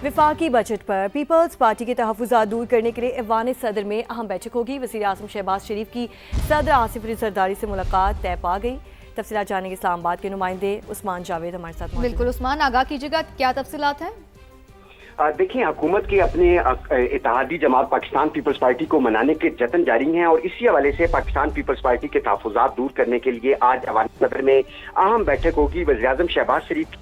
वफाकी बजट पर peoples party के तहफ़्फ़ुज़ात दूर करने के लिए ऐवान सदर में अहम बैठक होगी। वज़ीर आज़म शहबाज शरीफ की सदर आसिफ अली जरदारी से मुलाकात तय पा गई। तफसीलात जानेंगे इस्लामाबाद के नुमाइंदे उस्मान जावेद हमारे साथ मौजूद। बिल्कुल उस्मान, आगाह कीजिएगा क्या तफसीलात हैं? देखिए, हुकूमत के अपने इत्तेहादी जमात पाकिस्तान पीपल्स पार्टी को मनाने के जतन जारी हैं और इसी हवाले से पाकिस्तान पीपल्स पार्टी के तहफ़्फ़ुज़ात दूर करने के लिए आज ऐवान सदर में अहम बैठक होगी। वज़ीर आज़म शहबाज शरीफ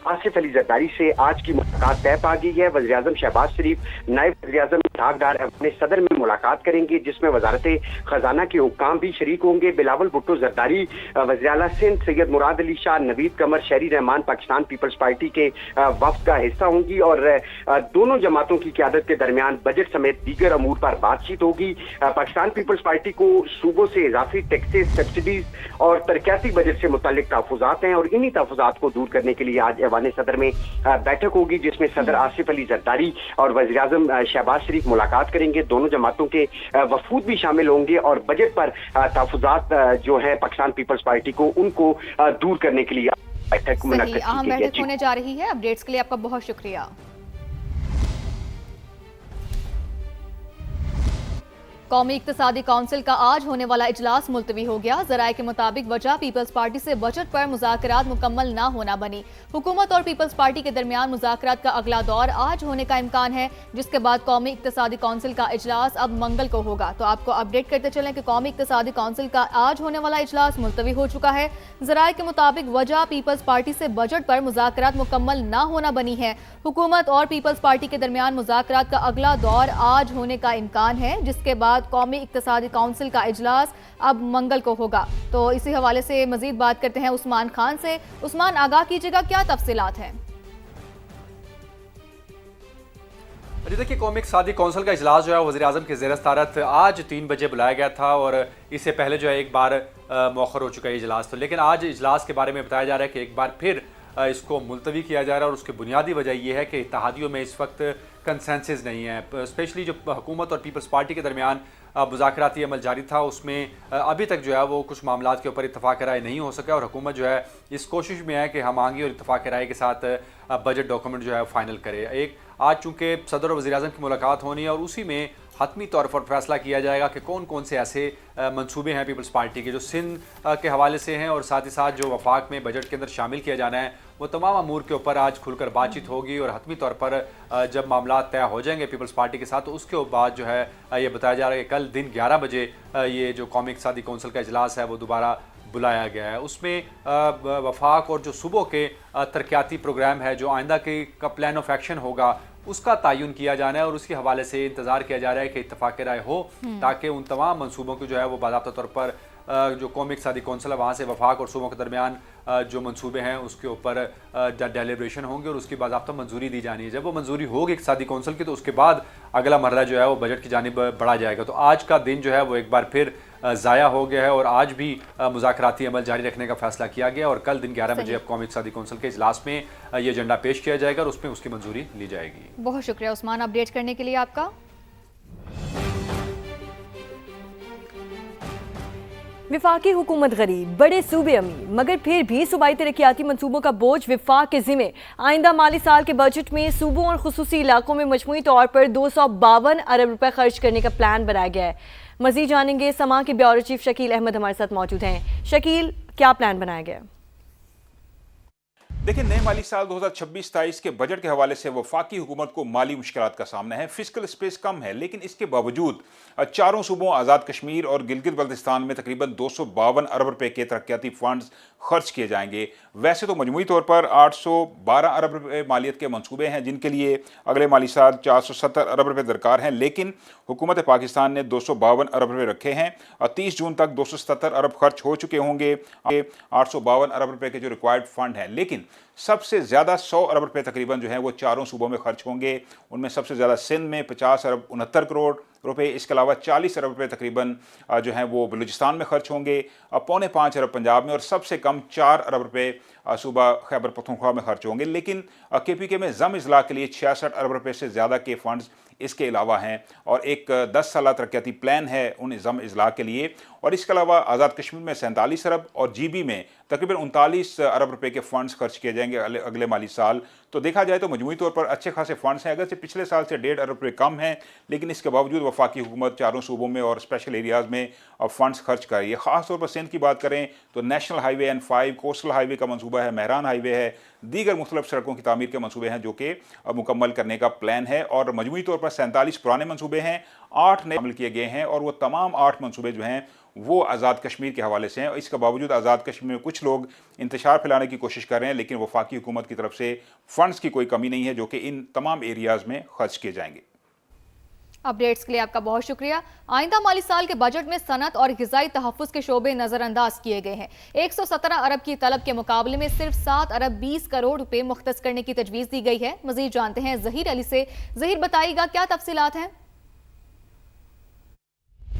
आसिफ अली जरदारी से आज की मुलाकात तय पा गई है। वज़ीर आज़म शहबाज शरीफ नायब वज़ीर आज़म इसहाक़ डार अपने सदर में मुलाकात करेंगे, जिसमें वज़ारत ख़जाना के हुक्काम भी शरीक होंगे। बिलावल भुट्टो जरदारी, वज़ीर आला सिंध सैयद मुराद अली शाह, नवीद कमर, शहरी रहमान पाकिस्तान पीपल्स पार्टी के वफ़द का हिस्सा होंगी और दोनों जमातों की क़यादत के दरमियान बजट समेत दीगर अमूर पर बातचीत होगी। पाकिस्तान पीपल्स पार्टी को सूबों से इजाफी टैक्सेस, सब्सिडीज और तरक्याती बजट से मुताल्लिक तहफ़्फ़ुज़ात हैं और इन्हीं तहफ़्फ़ुज़ात को दूर करने के लिए आज ऐवान सदर में बैठक होगी, जिसमें सदर आसिफ अली जरदारी और वज़ीर आज़म शहबाज शरीफ मुलाकात करेंगे। दोनों जमातों के वफूद भी शामिल होंगे और बजट पर तहफ़्फ़ुज़ात जो है पाकिस्तान पीपल्स पार्टी को उनको दूर करने के लिए बैठक मुनक्किद अहम बैठक होने जा रही है। अपडेट्स के लिए आपका बहुत शुक्रिया। कौमी इक्तिसादी काउंसिल का आज होने वाला इजलास मुलतवी हो गया। ज़राए के मुताबिक वजह पीपल्स पार्टी से बजट पर मुज़ाकरात मुकम्मल ना होना बनी। हुकूमत और पीपल्स पार्टी के दरमियान मुज़ाकरात का अगला दौर आज होने का इम्कान है, जिसके बाद कौमी इक्तिसादी काउंसिल का इजलास अब मंगल को होगा। तो आपको अपडेट करते चलें कि कौमी इक्तिसादी काउंसिल का आज होने वाला इजलास मुलतवी हो चुका है। ज़राए के मुताबिक वजह पीपल्स पार्टी से बजट पर मुज़ाकरात मुकम्मल ना होना बनी है। हुकूमत और पीपल्स पार्टी के दरमियान मुज़ाकरात का अगला दौर आज होने का इम्कान है, जिसके बाद कौमी इक्तिसादी काउंसिल का इजलास अब मंगल को होगा। तो इसी हवाले से मजीद बात करते हैं उस्मान खान से। उस्मान, आगाह कीजिएगा क्या तफसीलात हैं? जी देखिए, कौमी इक्तिसादी काउंसिल का इजलास जो है वज़ीर आज़म के ज़ेर सदारत आज 3 बजे बुलाया गया था और इससे पहले जो है एक बार मौखर हो चुका है इजलास। तो लेकिन आज इजलास के बारे में बताया जा रहा है कि एक बार फिर इसको मुलतवी किया जा रहा है और उसकी बुनियादी वजह यह है कि इत्तेहादियों में इस वक्त कंसेंसस नहीं है। स्पेशली जो हुकूमत और पीपल्स पार्टी के दरमियान मुज़ाकराती अमल जारी था, उसमें अभी तक जो है वो कुछ मामलात के ऊपर इत्तफ़ाक़ राय नहीं हो सका और हुकूमत जो है इस कोशिश में है कि हम आगे और इत्तफ़ाक़ राय के साथ बजट डॉक्यूमेंट जो है फ़ाइनल करे। एक आज चूँकि सदर और वज़ीर आज़म की मुलाकात होनी है और उसी में हतमी तौर पर फैसला किया जाएगा कि कौन कौन से ऐसे मंसूबे हैं पीपल्स पार्टी के जो सिंध के हवाले से हैं और साथ ही साथ जो वफाक में बजट के अंदर शामिल किया जाना है, वो तमाम अमूर के ऊपर आज खुलकर बातचीत होगी और हतमी तौर पर जब मामला तय हो जाएंगे पीपल्स पार्टी के साथ, तो उसके बाद जो है ये बताया जा रहा है कि कल दिन 11 बजे ये जो कौमी इक्तिसादी काउंसिल का इजलास है वो दोबारा बुलाया गया है। उसमें वफाक और जो सूबों के तरक्याती प्रोग्राम है, जो आइंदा का प्लान ऑफ एक्शन होगा, उसका तयन किया जाना है और उसके हवाले से इंतज़ार किया जा रहा है कि इत्तफ़ाक़ राय हो ताकि उन तमाम मंसूबों की जो है वो बाज़ाब्ता तौर पर जो कौमी इक्तिसादी काउंसिल है वहाँ से वफाक और सूबों के दरमियान जो मंसूबे हैं उसके ऊपर डेलिब्रेशन होंगे और उसकी बाज़ाब्ता मंजूरी दी जानी है। जब वो मंजूरी होगी इक्तिसादी काउंसिल की, तो उसके बाद अगला मरहला जो है वो बजट की जानिब बढ़ा जाएगा। तो आज का दिन जो है वो एक बार फिर ज़ाया हो गया है और आज भी मुज़ाकराती अमल जारी रखने का फैसला किया गया और कल दिन 11 बजे अब कौमी इक्तिसादी काउंसिल के इजलास में ये एजेंडा पेश किया जाएगा और उसमें उसकी मंजूरी ली जाएगी। बहुत शुक्रिया उस्मान, अपडेट करने के लिए आपका। विफाकी हुकूमत गरीब, बड़े सूबे अमीर, मगर फिर भी सूबाई तरक्याती मंसूबों का बोझ विफाक के ज़िम्मे। आइंदा माली साल के बजट में सूबों और खुसूसी इलाकों में मजमूई तौर पर 252 अरब रुपए खर्च करने का प्लान बनाया गया है। मजीद जानेंगे, समा के ब्यूरो चीफ शकील अहमद हमारे साथ मौजूद हैं। शकील, क्या प्लान बनाया गया? देखिए, नए माली साल 2026-27 के बजट के हवाले से वफाकी हुकूमत को माली मुश्किलात का सामना है। फिस्कल स्पेस कम है, लेकिन इसके बावजूद चारों सूबों आज़ाद कश्मीर और गिलगित बल्तिस्तान में तकरीबन 252 अरब रुपए के तरक्याती फंड्स खर्च किए जाएंगे। वैसे तो मजमूई तौर पर 812 अरब रुपए मालियत के मंसूबे हैं, जिनके लिए अगले माली साल 470 अरब रुपए दरकार हैं, लेकिन हुकूमत पाकिस्तान ने 252 अरब रुपए रखे हैं और 30 जून तक 277 अरब खर्च हो चुके होंगे। 852 अरब रुपए के जो रिक्वायर्ड फंड हैं, लेकिन सबसे ज़्यादा 100 अरब रुपए तकरीबन जो है वो चारों सूबों में खर्च होंगे। उनमें सबसे ज़्यादा सिंध में 50 अरब 69 करोड़ रुपए, इसके अलावा 40 अरब रुपए तकरीबन जो है वो बलूचिस्तान में खर्च होंगे, 4.25 अरब पंजाब में और सबसे कम 4 अरब रुपए सूबा खैबर पख्तूनख्वा में खर्च होंगे। लेकिन KPK में ज़म इज़लाह के लिए 66 अरब रुपए से ज़्यादा के फंड्स इसके अलावा हैं और एक 10 साला तरक्याती प्लान है उन ज़म इज़लाह के लिए। और इसके अलावा आज़ाद कश्मीर में 47 अरब और GB में तकरीबन 39 अरब रुपए के फंड्स खर्च किए जाएंगे अगले माली साल। तो देखा जाए तो मजमूई तौर पर अच्छे खासे फंड्स हैं, अगर से पिछले साल से 1.5 अरब रुपये कम हैं, लेकिन इसके बावजूद वफाकी हुकूमत चारों सूबों में और स्पेशल एरियाज़ में अब फंड्स खर्च कर रही है। ख़ास तौर पर सिंध की बात करें तो national highway N5, coastal highway का मनसूबा है, महरान हाईवे है, दीगर मुख्तलिफ सड़कों की तामीर के मनसूबे हैं जो कि मुकम्मल करने का प्लान है। और मजमूई तौर पर 47 पुराने मनसूबे हैं, 8 नए शामिल किए गए हैं और वो तमाम 8 मनसूबे जो हैं वो आज़ाद कश्मीर के हवाले से हैं। इसके बावजूद आज़ाद कश्मीर में कुछ लोग इंतशार फैलाने की कोशिश कर रहे हैं, लेकिन वफाकी हुकूमत की तरफ से फंड्स की कोई कमी नहीं है जो कि इन तमाम एरियाज़ में खर्च किए जाएंगे। अपडेट्स के लिए आपका बहुत शुक्रिया। आइंदा माली साल के बजट में सनत और ग़िज़ाई तहफ़्फ़ुज़ के शोबे नज़रअंदाज किए गए हैं। 117 अरब की तलब के मुकाबले में सिर्फ 7 अरब 20 करोड़ रुपए मुख्तस करने की तजवीज़ दी गई है। मज़ीद जानते हैं ज़हीर अली से। ज़हीर, बताइएगा क्या तफसीलात हैं?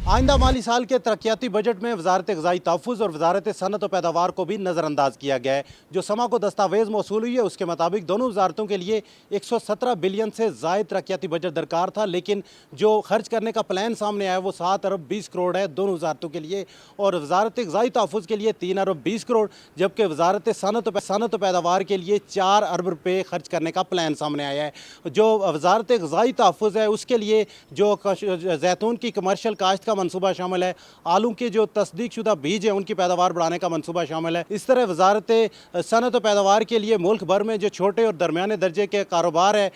आइंदा माली साल के तरक्याती बजट में वजारत ग़िज़ाई तहफ़्फ़ुज़ और वजारत सनत और पैदावार को भी नज़रअंदाज किया गया है। जो समा को दस्तावेज़ मौसूल हुई है उसके मुताबिक दोनों वजारतों के लिए 117 बिलियन से ज़ायद तरक्याती बजट दरकार था, लेकिन जो खर्च करने का प्लान सामने आया वो 7 अरब 20 करोड़ है दोनों वजारतों के लिए, और वजारत ग़िज़ाई तहफ़्फ़ुज़ के लिए 3 अरब 20 करोड़, जबकि वजारत सनत और पैदावार के लिए 4 अरब रुपये खर्च करने का प्लान सामने आया है। जो वजारत ग़िज़ाई तहफ़्फ़ुज़ है उसके लिए जो जैतून की कमर्शल काश्त मनसूबा शामिल है, आलू के जो तस्दीक शुदा बीज है उनकी पैदावार बढ़ाने का मनसूबा शामिल है। इस तरह वजारत सनत और पैदावार के लिए मुल्क भर में जो छोटे और दरमियाने दर्जे के कारोबार है,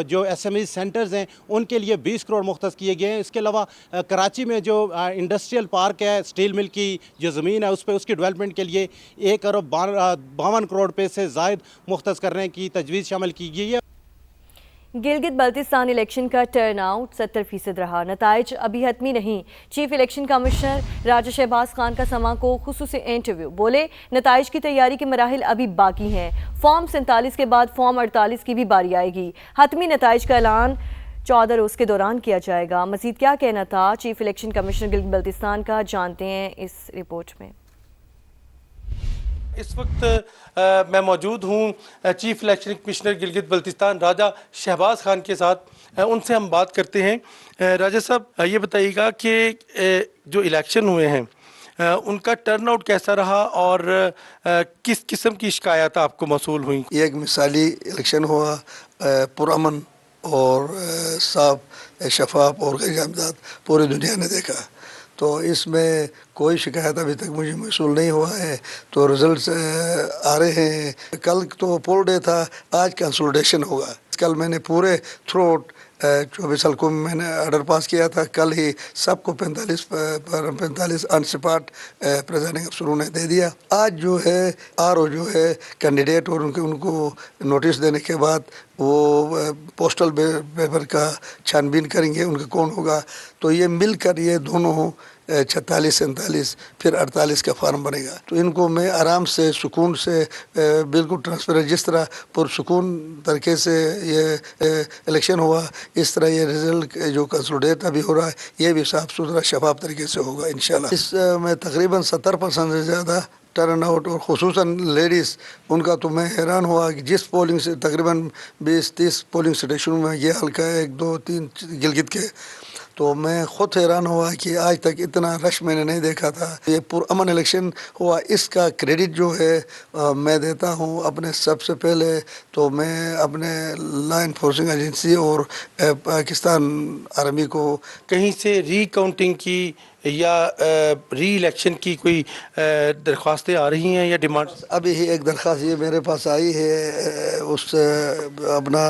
जो SME सेंटर्स हैं, उनके लिए 20 करोड़ मुख्तस किए गए हैं। इसके अलावा कराची में जो इंडस्ट्रियल पार्क है, स्टील मिल की जो ज़मीन है उस पर उसकी डेवलपमेंट के लिए 1 अरब 52 करोड़ रुपये से ज़ायद मुख्तस करने की तजवीज़ शामिल की गई है। गिलगित बल्तिस्तान इलेक्शन का टर्न आउट 70% रहा। नताइज अभी हतमी नहीं। चीफ इलेक्शन कमिश्नर राजा शहबाज खान का समा को खुसूसी इंटरव्यू, बोले नताइज की तैयारी के मराहिल अभी बाकी हैं। फॉर्म 47 के बाद फॉर्म 48 की भी बारी आएगी। हतमी नताइज का ऐलान 14 रोज़ के दौरान किया जाएगा। मज़ीद क्या कहना था chief election commissioner Gilgit Baltistan का, जानते हैं इस रिपोर्ट में। इस वक्त मैं मौजूद हूँ chief election commissioner Gilgit Baltistan Raja Shahbaz Khan के साथ। उनसे हम बात करते हैं। राजा साहब, ये बताइएगा कि जो इलेक्शन हुए हैं उनका टर्नआउट कैसा रहा और किस किस्म की शिकायत आपको मौसूल हुई? ये एक मिसाली इलेक्शन हुआ, पुरअमन और साफ शफाफ और गैर पूरी दुनिया ने देखा, तो इसमें कोई शिकायत अभी तक मुझे मौसूल नहीं हुआ है। तो रिजल्ट्स आ रहे हैं। कल तो पोल डे था, आज कंसोलिडेशन होगा। कल मैंने पूरे थ्रूआउट 24 हल्कों में मैंने ऑर्डर पास किया था। कल ही सबको 45 अनसिपार्ट प्रेजाइडिंग अफसरों ने दे दिया। आज जो है RO जो है कैंडिडेट और उनको नोटिस देने के बाद वो पोस्टल पेपर का छानबीन करेंगे उनका कौन होगा। तो ये मिलकर ये दोनों 46, 47 फिर 48 का फार्म बनेगा। तो इनको मैं आराम से सुकून से बिल्कुल ट्रांसपेरेंट, जिस तरह पुरसुकून तरीके से ये इलेक्शन हुआ, इस तरह ये रिजल्ट जो कंसोलिडेट अभी हो रहा है ये भी साफ सुथरा शफाफ तरीके से होगा इंशाल्लाह। इसमें तकरीबन 70% से ज़्यादा टर्न आउट, और ख़ुसूसन लेडीज़, उनका तो मैं हैरान हुआ कि जिस पोलिंग से तकरीबन 20-30 पोलिंग स्टेशनों में ये हल्का 1, 2, 3 गिलगित के, तो मैं ख़ुद हैरान हुआ कि आज तक इतना रश मैंने नहीं देखा था। ये पुरअमन इलेक्शन हुआ, इसका क्रेडिट जो है मैं देता हूँ अपने सबसे पहले तो मैं अपने लॉ इन्फोर्सिंग एजेंसी और पाकिस्तान आर्मी को। कहीं से रीकाउंटिंग की या री इलेक्शन की कोई दरख्वास्तें आ रही हैं या डिमांड? अभी ही एक दरख्वास्त ये मेरे पास आई है, उससे अपना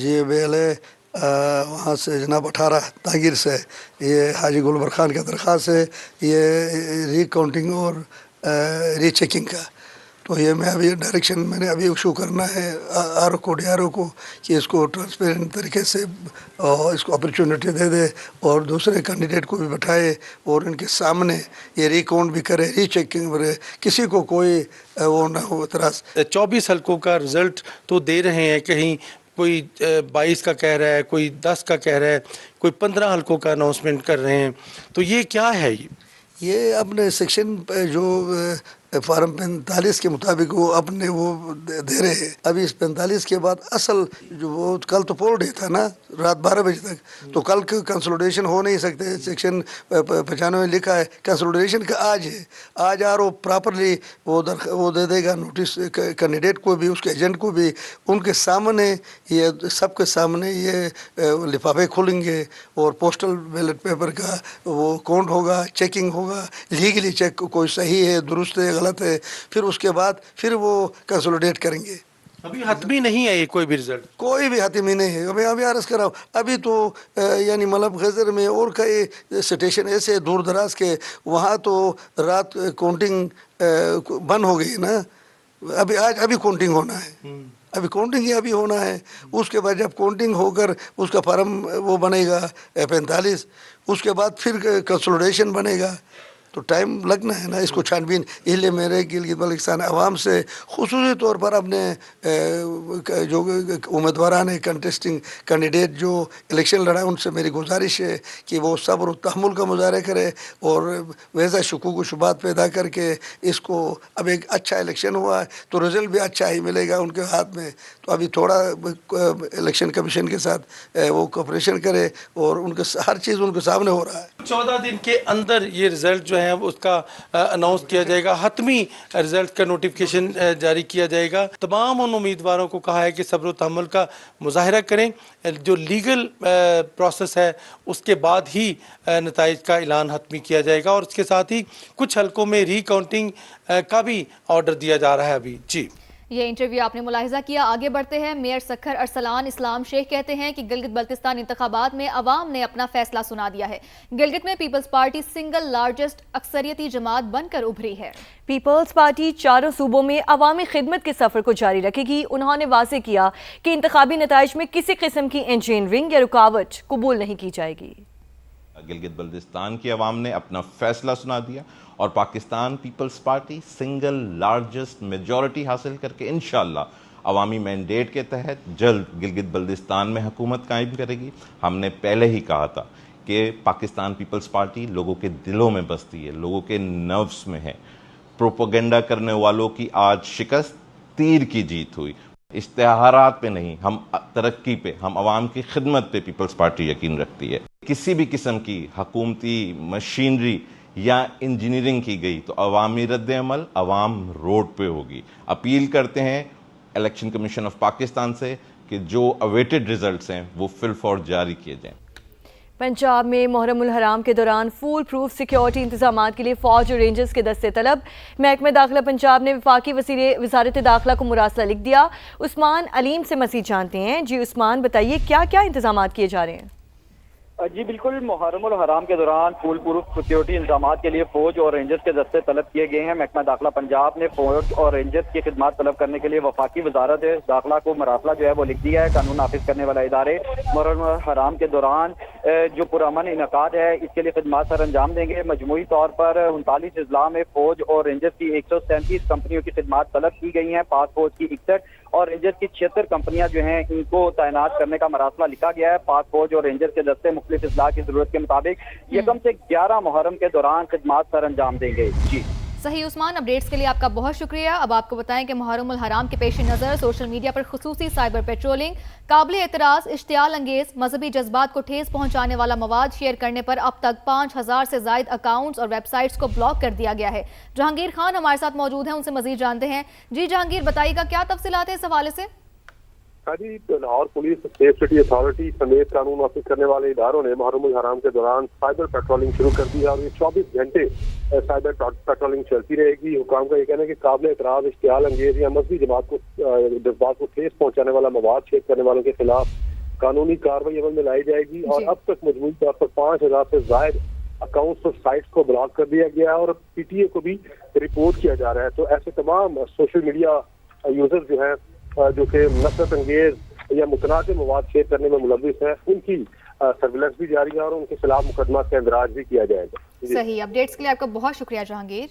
ये बेले वहाँ से जनाब 18 तागिर से ये हाजी गुलबर खान का दरख्वास्त है, ये रीकाउंटिंग और रीचेकिंग का। तो ये मैं अभी डायरेक्शन मैंने अभी इशू करना है RO को, DRO को कि इसको ट्रांसपेरेंट तरीके से इसको अपॉर्चुनिटी दे दे और दूसरे कैंडिडेट को भी बैठाए और इनके सामने ये रीकाउंट भी करे, रीचेकिंग करे, किसी को कोई वो ना हो इतराज़। 24 हल्कों का रिजल्ट तो दे रहे हैं, कहीं कोई 22 का कह रहा है, कोई 10 का कह रहा है, कोई 15 हल्कों का अनाउंसमेंट कर रहे हैं। तो ये क्या है? ये अपने सेक्शन जो फार्म 45 के मुताबिक वो अपने वो दे रहे हैं। अभी इस 45 के बाद असल जो वो कल तो पोल डे था ना, रात 12 बजे तक, तो कल कंसोलिडेशन हो नहीं सकते। सेक्शन 95 में लिखा है कंसोलिडेशन का आज है, आज आर ओ प्रॉपरली वो दे देगा नोटिस कैंडिडेट को भी, उसके एजेंट को भी, उनके सामने ये सबके सामने ये लिफाफे खुलेंगे और पोस्टल बैलेट पेपर का वो काउंट होगा, चेकिंग होगा, लीगली चेक कोई सही है, दुरुस्त है, गलत है, फिर उसके बाद फिर वो कंसोलिडेट करेंगे। अभी हतमी नहीं है ये कोई भी रिजल्ट, कोई भी हतमी नहीं है। अभी अर्ज कराओ, अभी तो यानी मतलब गजर में और कई स्टेशन ऐसे दूर दराज के, वहाँ तो रात काउंटिंग बंद हो गई ना। अभी काउंटिंग होना है, अभी काउंटिंग ही अभी होना है। उसके बाद जब काउंटिंग होकर उसका फार्म वो बनेगा 45, उसके बाद फिर कंसोलिडेशन बनेगा, तो टाइम लगना है ना इसको छानबीन। इसलिए मेरे गिलगित बल्तिस्तान आवाम से खुसूसी तौर पर अपने जो उम्मीदवारान है, कंटेस्टिंग कैंडिडेट जो इलेक्शन लड़ा, उनसे मेरी गुजारिश है कि वो सब्र और तहम्मुल का मुजाहरा करे और वैसा शुकूक व शुबात पैदा करके इसको, अब एक अच्छा इलेक्शन हुआ है तो रिजल्ट भी अच्छा ही मिलेगा उनके हाथ में। तो अभी थोड़ा इलेक्शन कमीशन के साथ वो कोऑपरेशन करे और उनके हर चीज़ उनके सामने हो रहा है। 14 दिन के अंदर ये रिजल्ट जो है उसका अनाउंस किया जाएगा, हतमी रिजल्ट का नोटिफिकेशन जारी किया जाएगा। तमाम उन उम्मीदवारों को कहा है कि सब्र व तहम्मुल का मुजाहिरा करें, जो लीगल प्रोसेस है उसके बाद ही नताइज का ऐलान हतमी किया जाएगा। और इसके साथ ही कुछ हलकों में रीकाउंटिंग का भी ऑर्डर दिया जा रहा है अभी। जी, ये इंटरव्यू आपने मुलाहिजा किया। आगे बढ़ते हैं। मेयर सखर अरसलान इस्लाम शेख कहते हैं कि गिलगित बल्तिस्तान इंतखाबात में अवाम ने अपना फैसला सुना दिया है। गिलगित में पीपल्स पार्टी सिंगल लार्जेस्ट अक्सरियती जमात बनकर उभरी है। पीपल्स पार्टी चारों सूबों में अवामी खिदमत के सफर को जारी रखेगी। उन्होंने वाज़ेह किया कि इंतखाबी नताइज में किसी किस्म की इंजीनियरिंग या रुकावट कबूल नहीं की जाएगी। गिलगित बल्तिस्तान की आवाम ने अपना फैसला सुना दिया और Pakistan Peoples Party single largest majority हासिल करके इंशाअल्लाह अवामी मैंडेट के तहत जल्द गिलगित बल्तिस्तान में हुकूमत कायम करेगी। हमने पहले ही कहा था कि पाकिस्तान पीपल्स पार्टी लोगों के दिलों में बसती है, लोगों के नर्व्स में है। प्रोपोगेंडा करने वालों की आज शिकस्त, तीर की जीत हुई। इश्तिहारात पे नहीं, हम तरक्की पे, हम आवाम की खिदमत पे पीपल्स पार्टी यकीन रखती है। किसी भी किस्म की हुकूमती मशीनरी या इंजीनियरिंग की गई तो अवामी रद्द-ए-अमल अवाम रोड पे होगी। अपील करते हैं इलेक्शन कमीशन ऑफ पाकिस्तान से कि जो अवेटेड रिजल्ट्स हैं वो फिल फॉर जारी किए जाएं। पंजाब में मुहर्रम उल हराम के दौरान फुल प्रूफ सिक्योरिटी इंतजामात के लिए फौज और रेंजर्स के दस्ते तलब। महकमा दाखिला पंजाब ने वफाकी वज़ारत दाखिला को मुरासला लिख दिया। उस्मान अलीम से मज़ीद जानते हैं। जी उस्मान, बताइए क्या क्या इंतजामात किए जा रहे हैं? जी बिल्कुल, मुहर्रम उल हराम के दौरान फुल प्रूफ सिक्योरिटी इंतजामात के लिए फौज और रेंजर्स के दस्ते तलब किए गए हैं। महकमा दाखिला पंजाब ने फौज और रेंजर्स की खिदमत तलब करने के लिए वफाकी वजारत दाखिला को मरासला जो है वो लिख दिया है। कानून नाफिज करने वाला इदारे मुहर्रम उल हराम के दौरान जो पुरअमन इनकाद है इसके लिए खिदमत सर अंजाम देंगे। मजमूई तौर पर 39 अजला में फौज और रेंजर्स की 137 कंपनियों की खिदमत तलब की गई हैं। पाक फौज की 61 और रेंजर्स की 76 कंपनियां जो हैं इनको तैनात करने का मरासला लिखा गया है। पाक फौज और रेंजर्स के दस्ते मुख्तलिफ इस्लाह की जरूरत के मुताबिक यकम से 11 मुहर्रम के दौरान खिदमत सर अंजाम देंगे। जी सही उस्मान, अपडेट्स के लिए आपका बहुत शुक्रिया। अब आपको बताएं कि मुहर्रम उल हराम के पेश नज़र सोशल मीडिया पर खुसूसी साइबर पेट्रोलिंग, काबिल एतराज़, इश्तियाल अंगेज, मजहबी जज्बात को ठेस पहुंचाने वाला मवाद शेयर करने पर अब तक 5000 से ज्यादा अकाउंट्स और वेबसाइट्स को ब्लॉक कर दिया गया है। जहांगीर खान हमारे साथ मौजूद हैं, उनसे मजीद जानते हैं। जी जहांगीर, बताइएगा क्या तफसीलात है इस हवाले से? जी, Lahore police, safe city authority समेत कानून नाफिज करने वाले इदारों ने मुहर्रम उल हराम के दौरान साइबर पेट्रोलिंग शुरू कर दी है और ये 24 घंटे साइबर पेट्रोलिंग चलती रहेगी। हुकाम का ये कहना है कि काबिल एतराज़, इश्तियाल अंगेज या मजहबी जज्बात को ठेस पहुंचाने वाला मवाद शेयर करने वालों के खिलाफ कानूनी कार्रवाई अमल में लाई जाएगी। और अब तक मजमूई तौर पर 5000 से ज्यादा अकाउंट्स और साइट्स को ब्लॉक कर दिया गया है और PTA को भी रिपोर्ट किया जा रहा है। तो ऐसे तमाम सोशल मीडिया यूजर जो है जो कि नफरत अंगेज या मुतनाज़ मवाद शेयर करने में मुलव्विस है, उनकी सर्विलेंस भी जारी है और उनके खिलाफ मुकदमा का इंदराज भी किया जाएगा। सही, अपडेट्स के लिए आपका बहुत शुक्रिया जहांगीर।